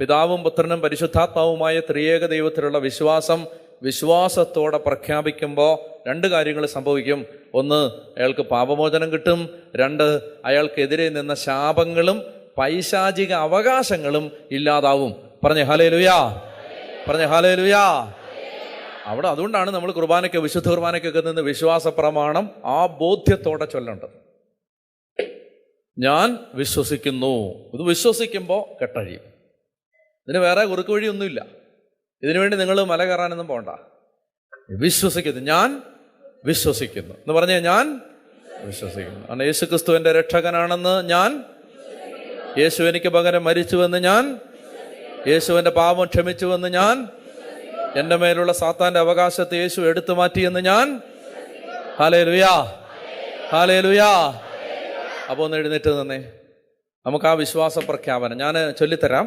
പിതാവും പുത്രനും പരിശുദ്ധാത്മാവുമായ ത്രിയേക ദൈവത്തിലുള്ള വിശ്വാസത്തോടെ പ്രഖ്യാപിക്കുമ്പോൾ രണ്ട് കാര്യങ്ങൾ സംഭവിക്കും. ഒന്ന്, അയാൾക്ക് പാപമോചനം കിട്ടും. രണ്ട്, അയാൾക്കെതിരെ നിന്ന ശാപങ്ങളും പൈശാചിക അവകാശങ്ങളും ഇല്ലാതാവും. പറഞ്ഞേ ഹല്ലേലൂയാ, പറഞ്ഞേ ഹല്ലേലൂയാ. അവിടെ അതുകൊണ്ടാണ് നമ്മൾ വിശുദ്ധ കുർബാനയ്ക്കൊക്കെ നിന്ന് വിശ്വാസ പ്രമാണം ആ ബോധ്യത്തോടെ ചൊല്ലേണ്ടത്. ഞാൻ വിശ്വസിക്കുന്നു. ഇത് വിശ്വസിക്കുമ്പോൾ കെട്ടഴിയും. ഇതിന് വേറെ കുറുക്ക് വഴിയൊന്നുമില്ല. ഇതിനുവേണ്ടി നിങ്ങൾ മല കയറാനൊന്നും പോകണ്ട. വിശ്വസിക്കുന്നു, ഞാൻ വിശ്വസിക്കുന്നു എന്ന് പറഞ്ഞാൽ ഞാൻ വിശ്വസിക്കുന്നു. കാരണം യേശു ക്രിസ്തു എൻ്റെ രക്ഷകനാണെന്ന് ഞാൻ, യേശു എനിക്ക് പകരം മരിച്ചുവെന്ന് ഞാൻ, യേശുവിൻ്റെ പാപം ക്ഷമിച്ചുവെന്ന് ഞാൻ, എൻ്റെ മേലുള്ള സാത്താൻ്റെ അവകാശത്തെ യേശു എടുത്തു മാറ്റിയെന്ന് ഞാൻ. ഹല്ലേലൂയാ, ഹല്ലേലൂയാ. അപ്പോൾ ഒന്ന് എഴുന്നേറ്റ് നിന്നേ. നമുക്ക് ആ വിശ്വാസ പ്രഖ്യാപനം ഞാൻ ചൊല്ലിത്തരാം.